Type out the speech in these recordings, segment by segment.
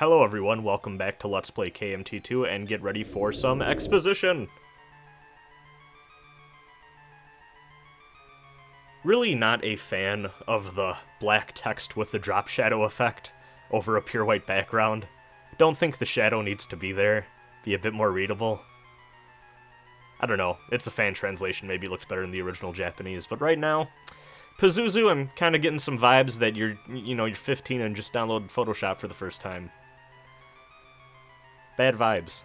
Hello everyone, welcome back to Let's Play KMT2 and get ready for some exposition! Really not a fan of the black text with the drop shadow effect over a pure white background. Don't think the shadow needs to be there, be a bit more readable. I don't know, it's a fan translation, maybe it looked better in the original Japanese, but right now, Pazuzu, I'm kind of getting some vibes that you're 15 and just downloaded Photoshop for the first time. Bad vibes.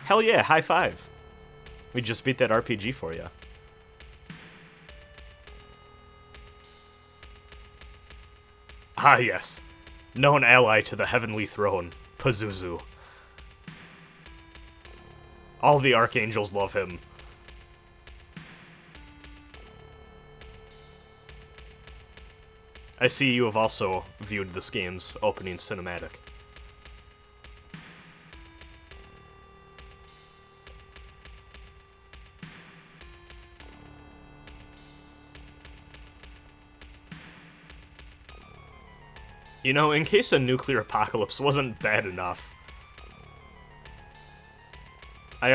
Hell yeah, high five. We just beat that RPG for you. Ah yes, known ally to the heavenly throne, Pazuzu. All the archangels love him. I see you have also viewed this game's opening cinematic. You know, in case a nuclear apocalypse wasn't bad enough, I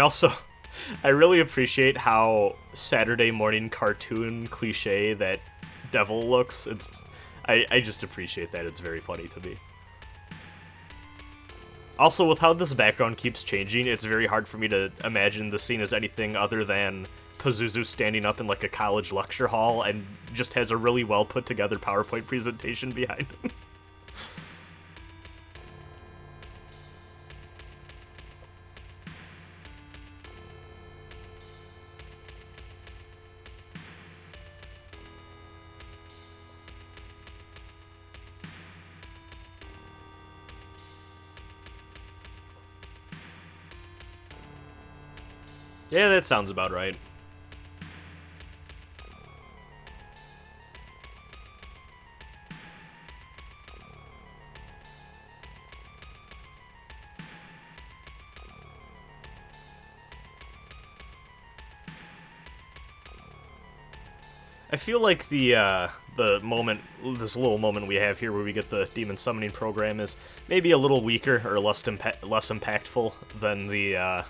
really appreciate how Saturday morning cartoon cliche that devil looks. I just appreciate that. It's very funny to me. Also, with how this background keeps changing, it's very hard for me to imagine the scene as anything other than Pazuzu standing up in like a college lecture hall and just has a really well put together PowerPoint presentation behind him. Yeah, that sounds about right. I feel like the moment, this little moment we have here where we get the demon summoning program is maybe a little weaker or less impactful than the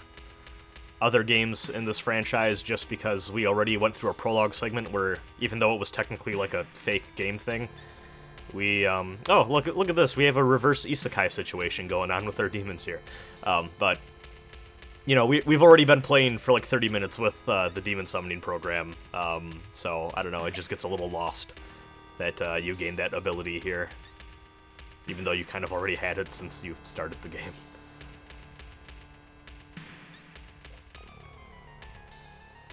other games in this franchise, just because we already went through a prologue segment where, even though it was technically like a fake game thing, we, oh, look at this, we have a reverse isekai situation going on with our demons here. But, you know, we've already been playing for like 30 minutes with the demon summoning program, so, I don't know, it just gets a little lost that you gained that ability here, even though you kind of already had it since you started the game.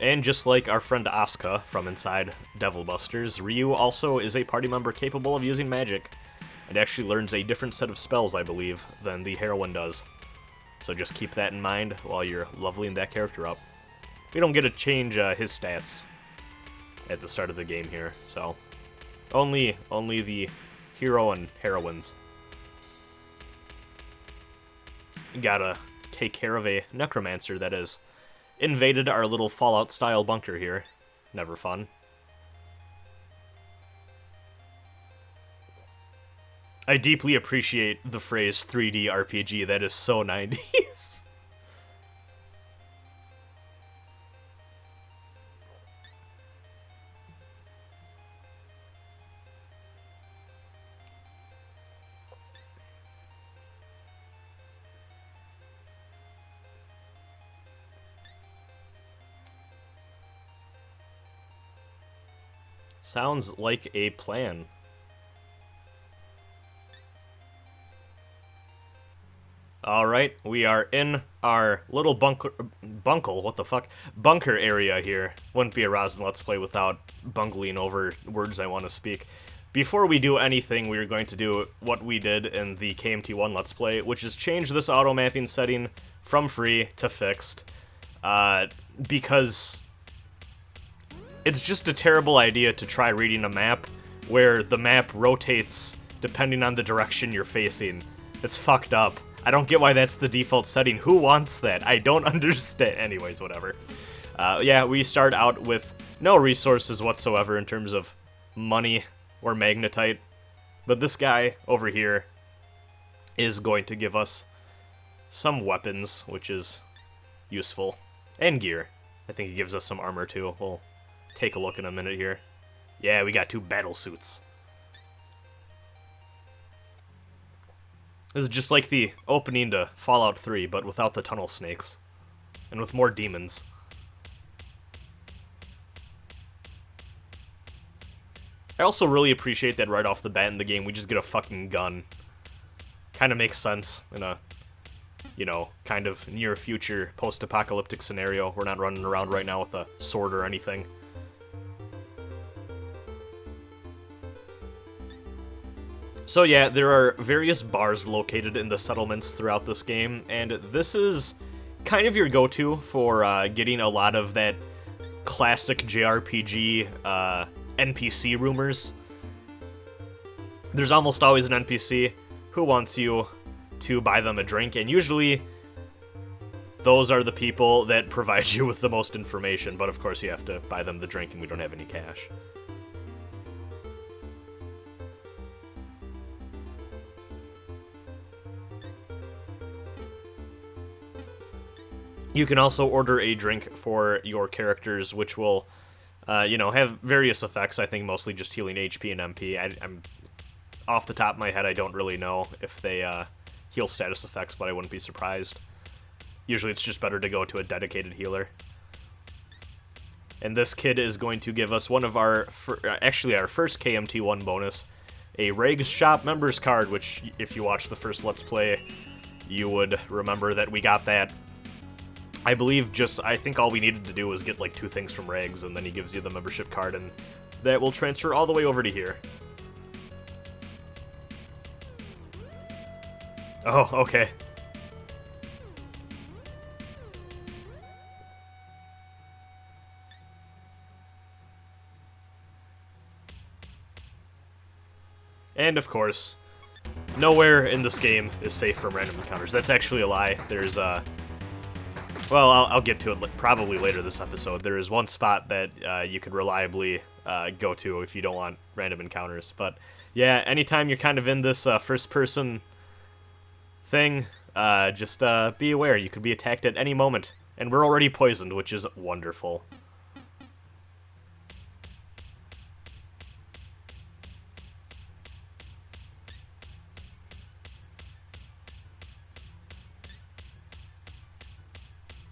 And just like our friend Asuka from inside Devil Busters, Ryu also is a party member capable of using magic, and actually learns a different set of spells, I believe, than the heroine does. So just keep that in mind while you're leveling that character up. We don't get to change his stats at the start of the game here, so only the hero and heroines. Gotta take care of a necromancer that is invaded our little Fallout-style bunker here. Never fun. I deeply appreciate the phrase 3D RPG. That is so 90s. Sounds like a plan. Alright, we are in our little bunker area here. Wouldn't be a Rosin Let's Play without bungling over words I want to speak. Before we do anything, we are going to do what we did in the KMT1 Let's Play, which is change this auto mapping setting from free to fixed. Because it's just a terrible idea to try reading a map where the map rotates depending on the direction you're facing. It's fucked up. I don't get why that's the default setting. Who wants that? I don't understand. Anyways, whatever. Yeah, we start out with no resources whatsoever in terms of money or magnetite. But this guy over here is going to give us some weapons, which is useful, and gear. I think he gives us some armor too. We'll take a look in a minute here. Yeah, we got 2 battle suits. This is just like the opening to Fallout 3, but without the tunnel snakes. And with more demons. I also really appreciate that right off the bat in the game, we just get a fucking gun. Kind of makes sense in a, you know, kind of near future post-apocalyptic scenario. We're not running around right now with a sword or anything. So yeah, there are various bars located in the settlements throughout this game, and this is kind of your go-to for getting a lot of that classic JRPG NPC rumors. There's almost always an NPC who wants you to buy them a drink, and usually those are the people that provide you with the most information, but of course you have to buy them the drink and we don't have any cash. You can also order a drink for your characters, which will, you know, have various effects. I think mostly just healing HP and MP. I'm off the top of my head, I don't really know if they heal status effects, but I wouldn't be surprised. Usually it's just better to go to a dedicated healer. And this kid is going to give us one of our, actually our first KMT1 bonus, a Regs Shop members card, which if you watch the first Let's Play, you would remember that we got that. I believe I think all we needed to do was get like 2 things from Regs, and then he gives you the membership card, and that will transfer all the way over to here. Oh, okay. And of course, nowhere in this game is safe from random encounters. That's actually a lie. There's well, I'll get to it probably later this episode. There is one spot that you could reliably go to if you don't want random encounters. But yeah, anytime you're kind of in this first-person thing, just be aware. You could be attacked at any moment. And we're already poisoned, which is wonderful.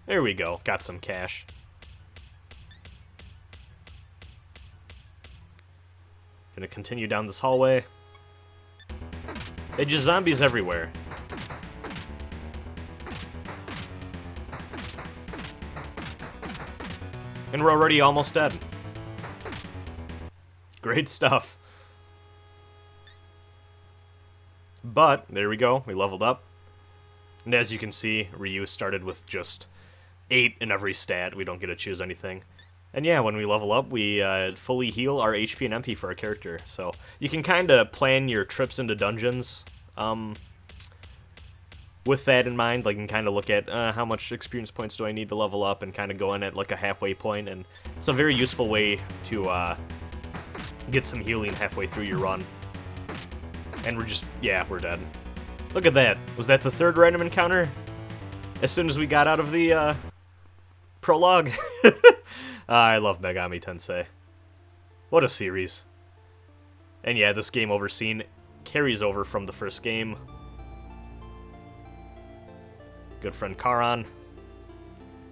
There we go, got some cash. Gonna continue down this hallway. They just zombies everywhere. And we're already almost dead. Great stuff. But, there we go, we leveled up. And as you can see, Ryu started with just 8 in every stat. We don't get to choose anything. And yeah, when we level up, we fully heal our HP and MP for our character. So you can kind of plan your trips into dungeons with that in mind. Like, you can kind of look at how much experience points do I need to level up, and kind of go in at like a halfway point. And it's a very useful way to get some healing halfway through your run. And we're just, yeah, we're dead. Look at that. Was that the 3rd random encounter? As soon as we got out of the prologue. I love Megami Tensei. What a series. And yeah, this game over scene carries over from the first game. Good friend Charon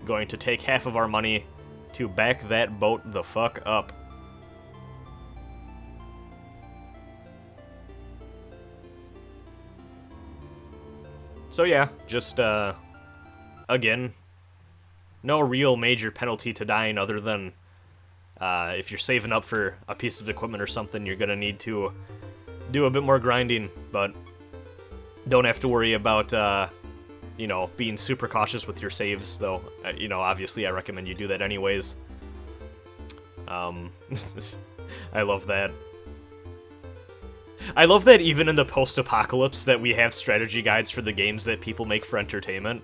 going to take half of our money to back that boat the fuck up. So yeah, just again, no real major penalty to dying other than if you're saving up for a piece of equipment or something, you're going to need to do a bit more grinding, but don't have to worry about, you know, being super cautious with your saves, though. You know, obviously I recommend you do that anyways. I love that. I love that even in the post-apocalypse that we have strategy guides for the games that people make for entertainment.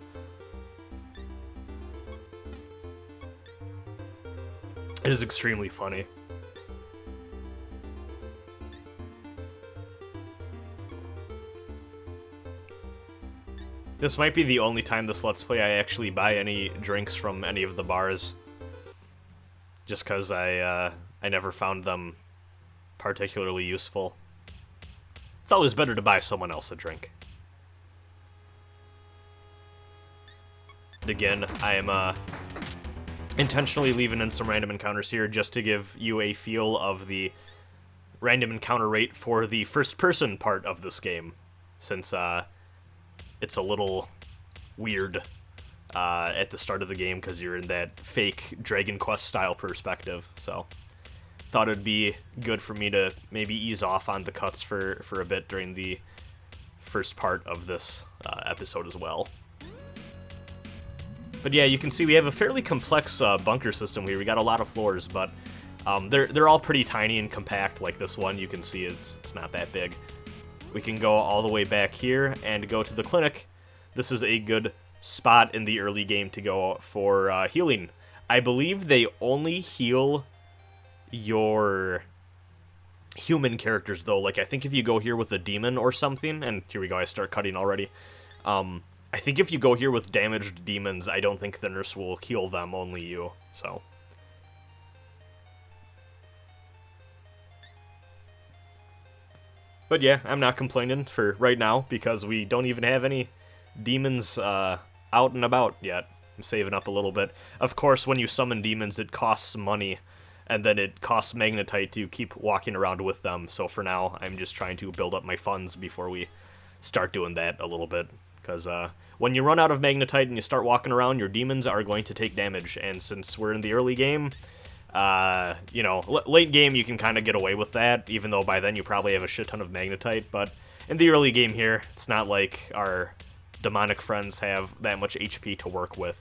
It is extremely funny. This might be the only time this Let's Play I actually buy any drinks from any of the bars. Just because I never found them particularly useful. It's always better to buy someone else a drink. Again, I am intentionally leaving in some random encounters here just to give you a feel of the random encounter rate for the first-person part of this game, since it's a little weird at the start of the game because you're in that fake Dragon Quest style perspective. So thought it'd be good for me to maybe ease off on the cuts for a bit during the first part of this episode as well. But yeah, you can see we have a fairly complex bunker system here. We got a lot of floors, but they're all pretty tiny and compact. Like this one, you can see it's not that big. We can go all the way back here and go to the clinic. This is a good spot in the early game to go for healing. I believe they only heal your human characters, though. Like, I think if you go here with a demon or something, and here we go, I start cutting already. I think if you go here with damaged demons, I don't think the nurse will heal them, only you, so. But yeah, I'm not complaining for right now, because we don't even have any demons out and about yet. I'm saving up a little bit. Of course, when you summon demons, it costs money, and then it costs magnetite to keep walking around with them, so for now, I'm just trying to build up my funds before we start doing that a little bit. Because when you run out of magnetite and you start walking around, your demons are going to take damage. And since we're in the early game, you know, late game you can kind of get away with that, even though by then you probably have a shit ton of magnetite. But in the early game here, it's not like our demonic friends have that much HP to work with.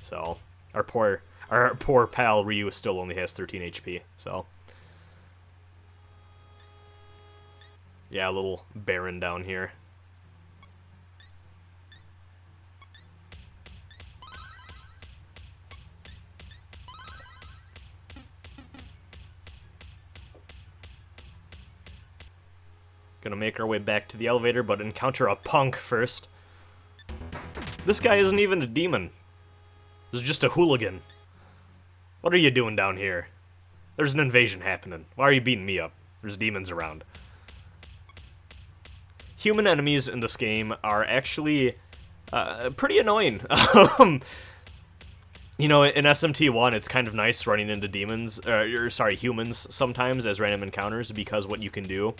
So our poor pal Ryu still only has 13 HP. So yeah, a little barren down here. Gonna make our way back to the elevator, but encounter a punk first. This guy isn't even a demon. This is just a hooligan. What are you doing down here? There's an invasion happening. Why are you beating me up? There's demons around. Human enemies in this game are actually pretty annoying. You know, in SMT1, it's kind of nice running into demons, humans sometimes as random encounters, because what you can do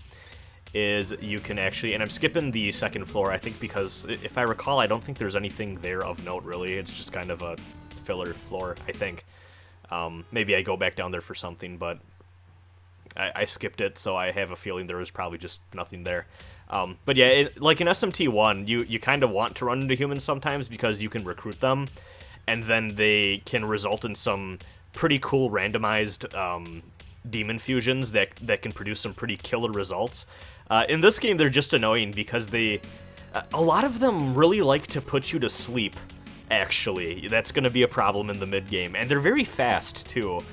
is you can actually, and I'm skipping the second floor, I think, because if I recall, I don't think there's anything there of note, really. It's just kind of a filler floor, I think. Maybe I go back down there for something, but I skipped it, so I have a feeling there was probably just nothing there. But yeah, like in SMT1, you kind of want to run into humans sometimes because you can recruit them, and then they can result in some pretty cool randomized demon fusions that can produce some pretty killer results. In this game, they're just annoying because a lot of them really like to put you to sleep, actually. That's going to be a problem in the mid-game, and they're very fast, too.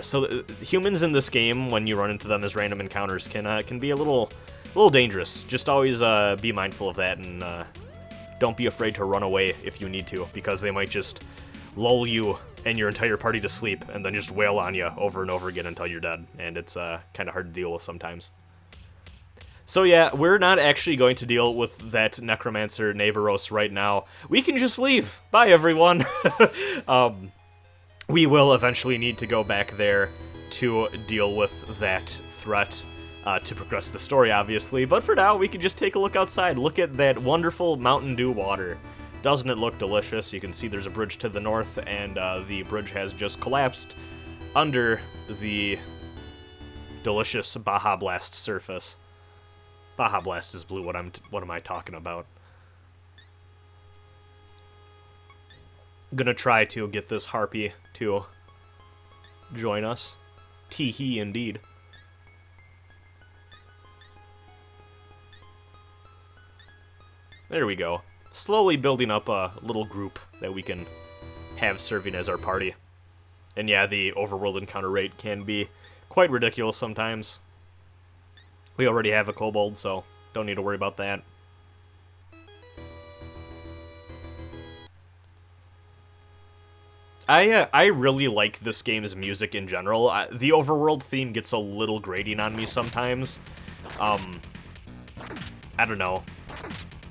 So humans in this game, when you run into them as random encounters, can be a little dangerous. Just always be mindful of that, and don't be afraid to run away if you need to, because they might just lull you and your entire party to sleep, and then just wail on you over and over again until you're dead, and it's kind of hard to deal with sometimes. So yeah, we're not actually going to deal with that Necromancer Neighboros right now. We can just leave. Bye, everyone! We will eventually need to go back there to deal with that threat to progress the story, obviously, but for now, we can just take a look outside. Look at that wonderful Mountain Dew water. Doesn't it look delicious? You can see there's a bridge to the north, and the bridge has just collapsed under the delicious Baja Blast surface. Baja Blast is blue. What am I talking about? Gonna try to get this harpy to join us. Tee-hee, indeed. There we go. Slowly building up a little group that we can have serving as our party. And yeah, the overworld encounter rate can be quite ridiculous sometimes. We already have a kobold, so don't need to worry about that. I really like this game's music in general. The overworld theme gets a little grating on me sometimes. I don't know.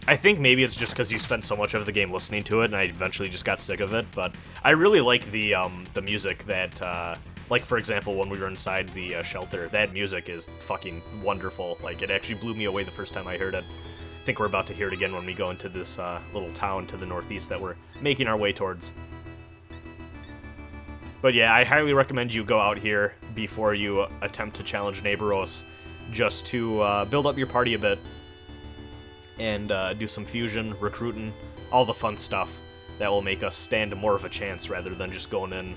I think maybe it's just because you spent so much of the game listening to it, and I eventually just got sick of it. But I really like the music that, like for example, when we were inside the shelter, that music is fucking wonderful. Like it actually blew me away the first time I heard it. I think we're about to hear it again when we go into this little town to the northeast that we're making our way towards. But yeah, I highly recommend you go out here before you attempt to challenge Neighboros, just to build up your party a bit. And do some fusion, recruiting, all the fun stuff that will make us stand more of a chance rather than just going in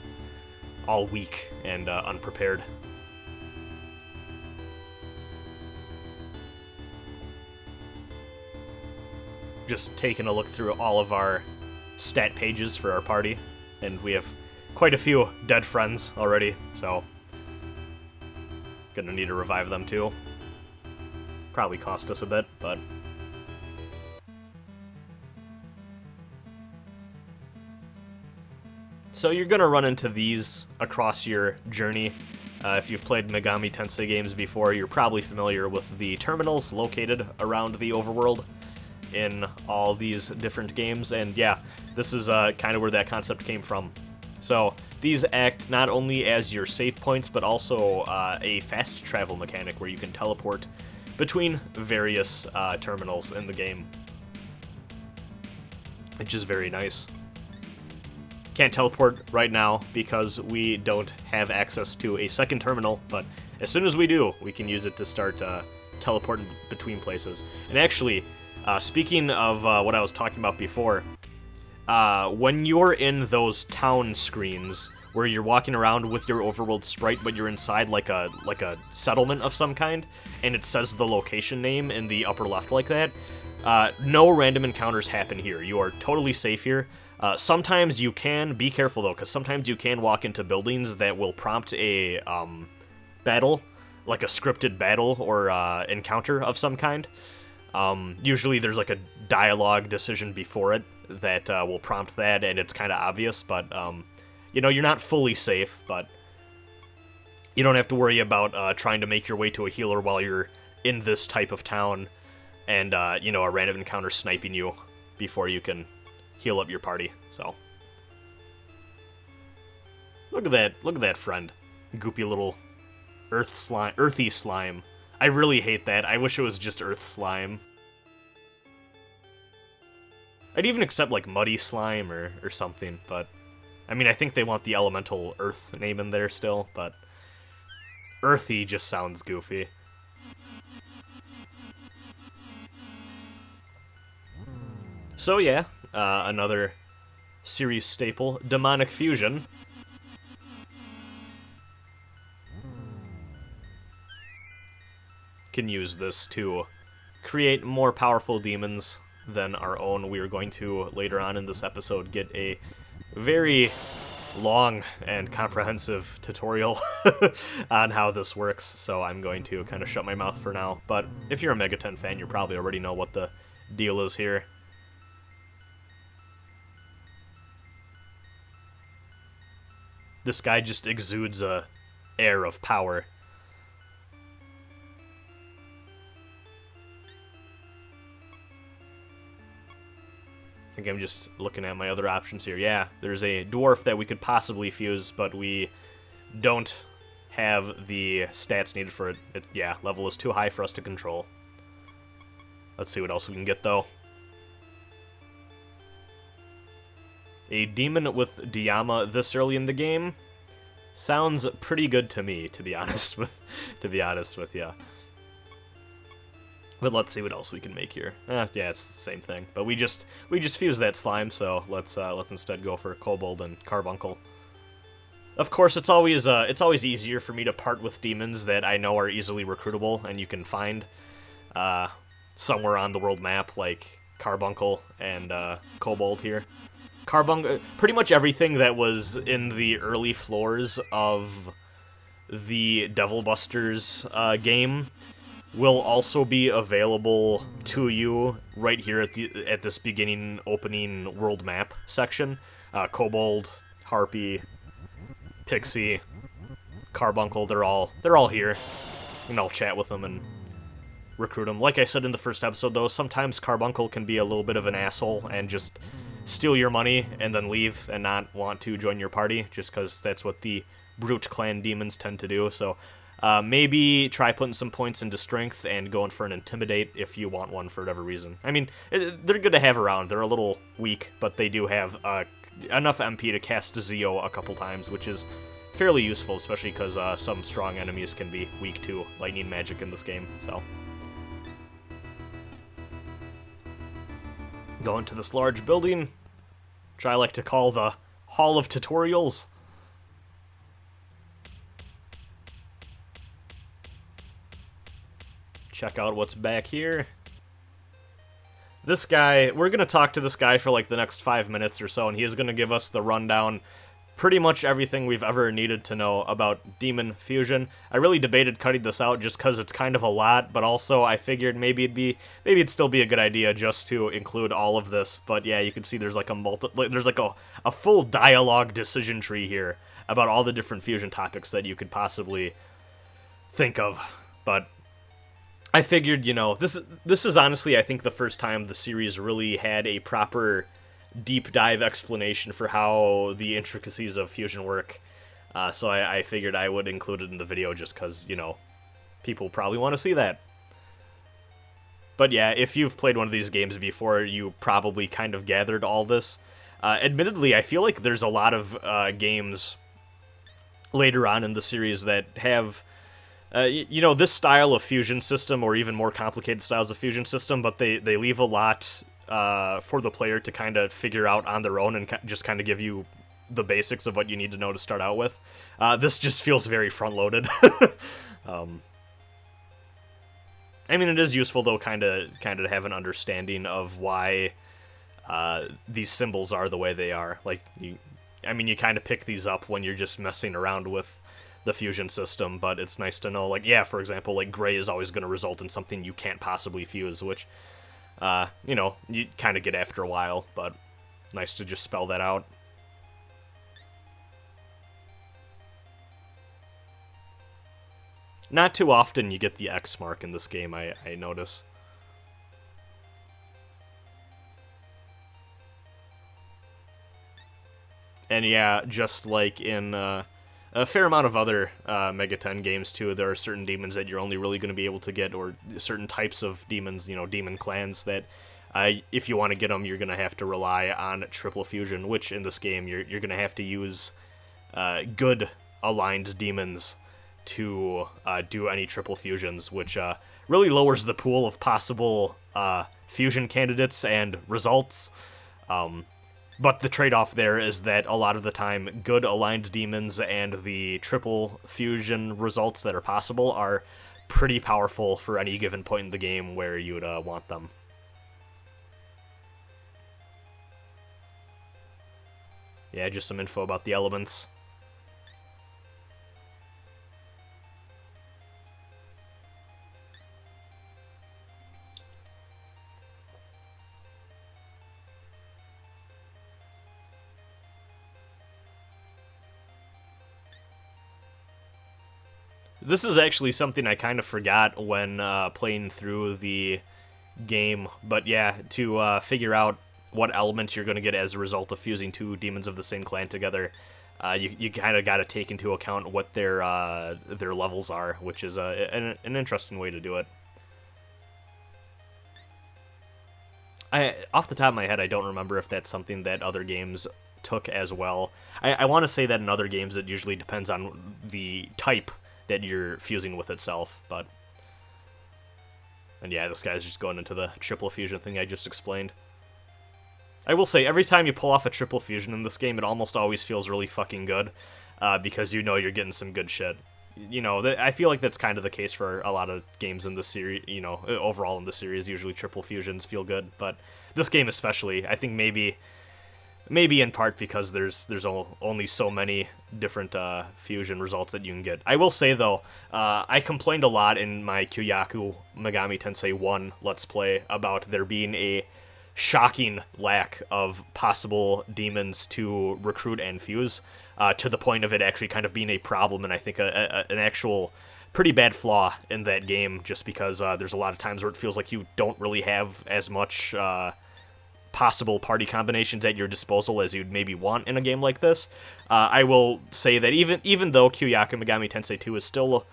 all weak and unprepared. Just taking a look through all of our stat pages for our party, and we have quite a few dead friends already, so gonna need to revive them too. Probably cost us a bit, but so you're going to run into these across your journey. If you've played Megami Tensei games before, you're probably familiar with the terminals located around the overworld in all these different games. And yeah, this is kind of where that concept came from. So these act not only as your save points, but also a fast travel mechanic where you can teleport between various terminals in the game, which is very nice. Can't teleport right now because we don't have access to a second terminal, but as soon as we do, we can use it to start teleporting between places. And actually, speaking of what I was talking about before, when you're in those town screens where you're walking around with your overworld sprite, but you're inside like a settlement of some kind, and it says the location name in the upper left like that, no random encounters happen here. You are totally safe here. Sometimes you can, be careful though, because sometimes you can walk into buildings that will prompt a battle, like a scripted battle or encounter of some kind. Usually there's like a dialogue decision before it that will prompt that, and it's kind of obvious, but you know, you're not fully safe, but you don't have to worry about trying to make your way to a healer while you're in this type of town and, you know, a random encounter sniping you before you can heal up your party. So look at that friend. Goopy little earthy slime. I really hate that. I wish it was just earth slime. I'd even accept like muddy slime or something, but I mean, I think they want the elemental earth name in there still, but earthy just sounds goofy. So yeah, another series staple, demonic fusion. Can use this to create more powerful demons than our own. We are going to, later on in this episode, get a very long and comprehensive tutorial on how this works, so I'm going to kind of shut my mouth for now. But if you're a Megaten fan, you probably already know what the deal is here. This guy just exudes a air of power. I think I'm just looking at my other options here. Yeah, there's a dwarf that we could possibly fuse, but we don't have the stats needed for it. Yeah, level is too high for us to control. Let's see what else we can get, though. A demon with Diyama this early in the game sounds pretty good to me, to be honest with you. But let's see what else we can make here. Yeah, it's the same thing. But we just fused that slime, so let's instead go for Kobold and Carbuncle. Of course, it's always easier for me to part with demons that I know are easily recruitable and you can find somewhere on the world map, like Carbuncle and Kobold here. Pretty much everything that was in the early floors of the Devil Busters game will also be available to you right here at this beginning opening world map section. Kobold, Harpy, Pixie, Carbuncle, they're all here. And I'll chat with them and recruit them. Like I said in the first episode, though, sometimes Carbuncle can be a little bit of an asshole and just steal your money and then leave and not want to join your party, just because that's what the Brute Clan demons tend to do. So maybe try putting some points into Strength and going for an Intimidate if you want one for whatever reason. I mean, they're good to have around. They're a little weak, but they do have enough MP to cast Zeo a couple times, which is fairly useful, especially because some strong enemies can be weak to lightning magic in this game. So go into this large building, which I like to call the Hall of Tutorials. Check out what's back here. This guy, we're going to talk to this guy for like the next 5 minutes or so, and he is going to give us the rundown, pretty much everything we've ever needed to know about Demon Fusion. I really debated cutting this out just because it's kind of a lot, but also I figured maybe it'd still be a good idea just to include all of this. But yeah, you can see there's like a full dialogue decision tree here about all the different fusion topics that you could possibly think of. But I figured, you know, this is honestly, I think, the first time the series really had a proper deep dive explanation for how the intricacies of fusion work. So I figured I would include it in the video just because, you know, people probably want to see that. But yeah, if you've played one of these games before, you probably kind of gathered all this. Admittedly, I feel like there's a lot of games later on in the series that have you know, this style of fusion system, or even more complicated styles of fusion system, but they leave a lot for the player to kind of figure out on their own and just kind of give you the basics of what you need to know to start out with. This just feels very front-loaded. I mean, it is useful, though, kind of to have an understanding of why these symbols are the way they are. Like, you kind of pick these up when you're just messing around with the fusion system, but it's nice to know, like, yeah, for example, like, gray is always going to result in something you can't possibly fuse, which, you know, you kind of get after a while, but nice to just spell that out. Not too often you get the X mark in this game, I notice. And yeah, just like in a fair amount of other Mega 10 games, too, there are certain demons that you're only really going to be able to get, or certain types of demons, you know, demon clans, that if you want to get them, you're going to have to rely on triple fusion, which in this game, you're going to have to use good aligned demons to do any triple fusions, which really lowers the pool of possible fusion candidates and results. But the trade-off there is that a lot of the time, good aligned demons and the triple fusion results that are possible are pretty powerful for any given point in the game where you would want them. Yeah, just some info about the elements. This is actually something I kind of forgot when playing through the game, but yeah, to figure out what element you're going to get as a result of fusing two demons of the same clan together, you kind of got to take into account what their levels are, which is an interesting way to do it. Off the top of my head, I don't remember if that's something that other games took as well. I want to say that in other games it usually depends on the type that you're fusing with itself, but... And yeah, this guy's just going into the triple fusion thing I just explained. I will say, every time you pull off a triple fusion in this game, it almost always feels really fucking good, because you know you're getting some good shit. You know, I feel like that's kind of the case for a lot of games in this series, you know, overall in the series, usually triple fusions feel good, but this game especially, I think maybe in part because there's only so many different fusion results that you can get. I will say, though, I complained a lot in my Kyuuyaku Megami Tensei 1 Let's Play about there being a shocking lack of possible demons to recruit and fuse, to the point of it actually kind of being a problem, and I think an actual pretty bad flaw in that game, just because there's a lot of times where it feels like you don't really have as much possible party combinations at your disposal as you'd maybe want in a game like this. I will say that even though Kyuuyaku Megami Tensei 2 is still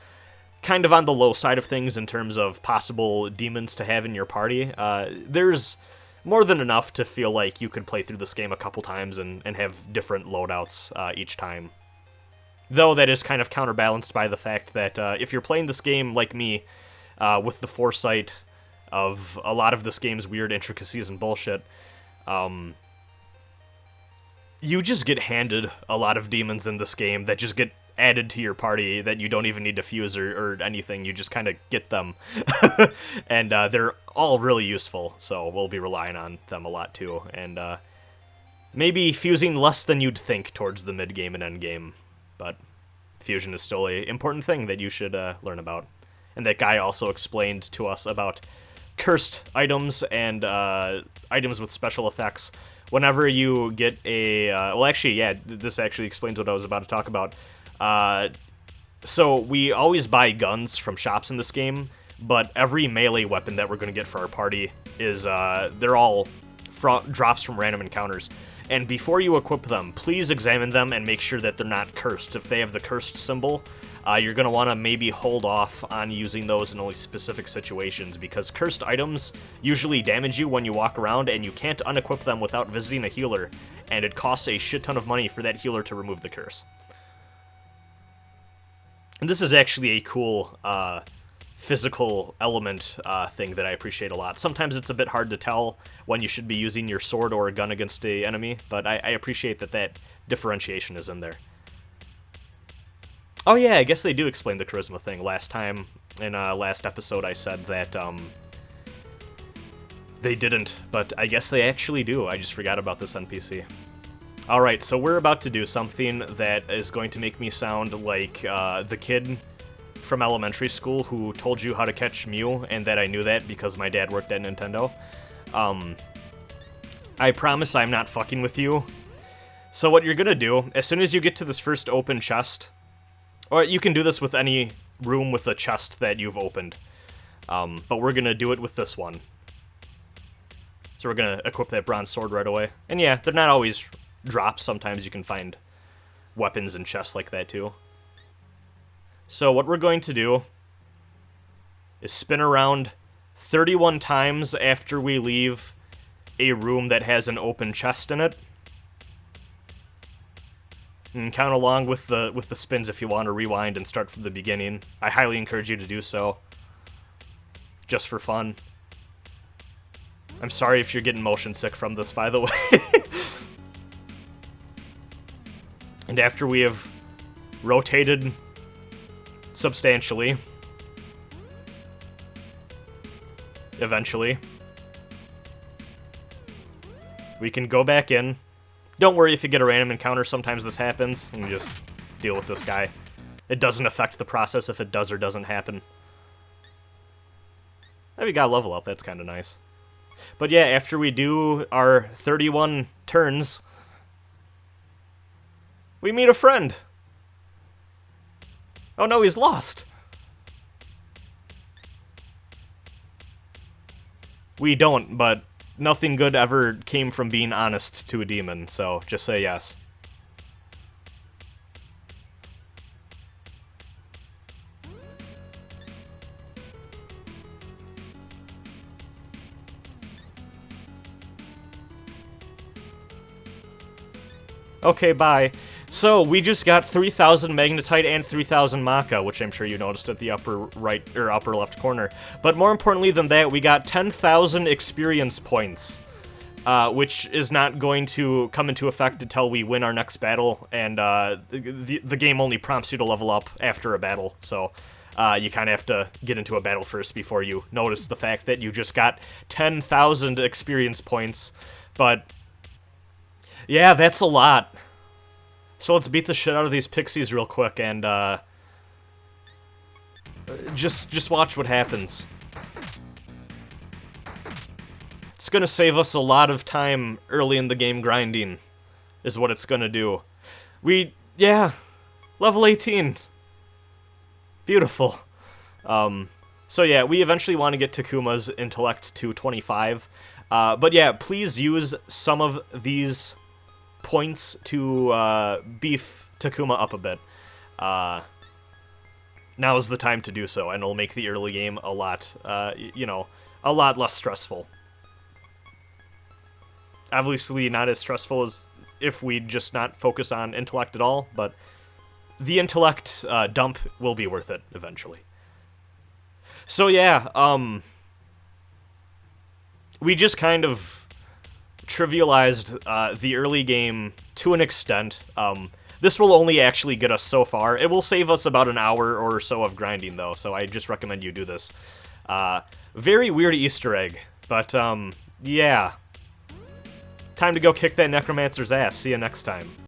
kind of on the low side of things in terms of possible demons to have in your party, there's more than enough to feel like you could play through this game a couple times and have different loadouts each time. Though that is kind of counterbalanced by the fact that if you're playing this game like me, with the foresight of a lot of this game's weird intricacies and bullshit, you just get handed a lot of demons in this game that just get added to your party that you don't even need to fuse or anything. You just kind of get them. And they're all really useful, so we'll be relying on them a lot too. And maybe fusing less than you'd think towards the mid-game and end-game, but fusion is still an important thing that you should learn about. And that guy also explained to us about cursed items and items with special effects. Whenever you get a... well, actually, yeah, this actually explains what I was about to talk about. So we always buy guns from shops in this game, but every melee weapon that we're going to get for our party is... they're all drops from random encounters. And before you equip them, please examine them and make sure that they're not cursed. If they have the cursed symbol, you're going to want to maybe hold off on using those in only specific situations, because cursed items usually damage you when you walk around, and you can't unequip them without visiting a healer, and it costs a shit ton of money for that healer to remove the curse. And this is actually a cool physical element thing that I appreciate a lot. Sometimes it's a bit hard to tell when you should be using your sword or a gun against an enemy, but I appreciate that differentiation is in there. Oh yeah, I guess they do explain the charisma thing. Last time, in last episode, I said that they didn't, but I guess they actually do. I just forgot about this NPC. Alright, so we're about to do something that is going to make me sound like the kid from elementary school who told you how to catch Mew, and that I knew that because my dad worked at Nintendo. I promise I'm not fucking with you. So what you're gonna do, as soon as you get to this first open chest, or you can do this with any room with a chest that you've opened, but we're gonna do it with this one. So we're gonna equip that bronze sword right away. And yeah, they're not always drops, sometimes you can find weapons in chests like that too. So what we're going to do is spin around 31 times after we leave a room that has an open chest in it. And count along with the spins if you want to rewind and start from the beginning. I highly encourage you to do so, just for fun. I'm sorry if you're getting motion sick from this, by the way. And after we have rotated substantially, eventually, we can go back in. Don't worry if you get a random encounter, sometimes this happens, and you just deal with this guy. It doesn't affect the process if it does or doesn't happen. Oh, we got a level up, that's kind of nice. But yeah, after we do our 31 turns, we meet a friend. Oh no, he's lost. We don't, but nothing good ever came from being honest to a demon, so just say yes. Okay, bye. So, we just got 3,000 Magnetite and 3,000 Maka, which I'm sure you noticed at the upper right, or upper left corner. But more importantly than that, we got 10,000 experience points, which is not going to come into effect until we win our next battle, and the game only prompts you to level up after a battle, so you kind of have to get into a battle first before you notice the fact that you just got 10,000 experience points. But yeah, that's a lot. So let's beat the shit out of these pixies real quick and just watch what happens. It's gonna save us a lot of time early in the game grinding, is what it's gonna do. Yeah, level 18. Beautiful. So yeah, we eventually want to get Takuma's intellect to 25. But yeah, please use some of these points to beef Takuma up a bit. Now is the time to do so, and it'll make the early game a lot, a lot less stressful. Obviously not as stressful as if we just not focus on intellect at all, but the intellect dump will be worth it eventually. So yeah, we just kind of trivialized the early game to an extent. This will only actually get us so far. It will save us about an hour or so of grinding, though, so I just recommend you do this. Very weird Easter egg, but, yeah. Time to go kick that Necromancer's ass. See you next time.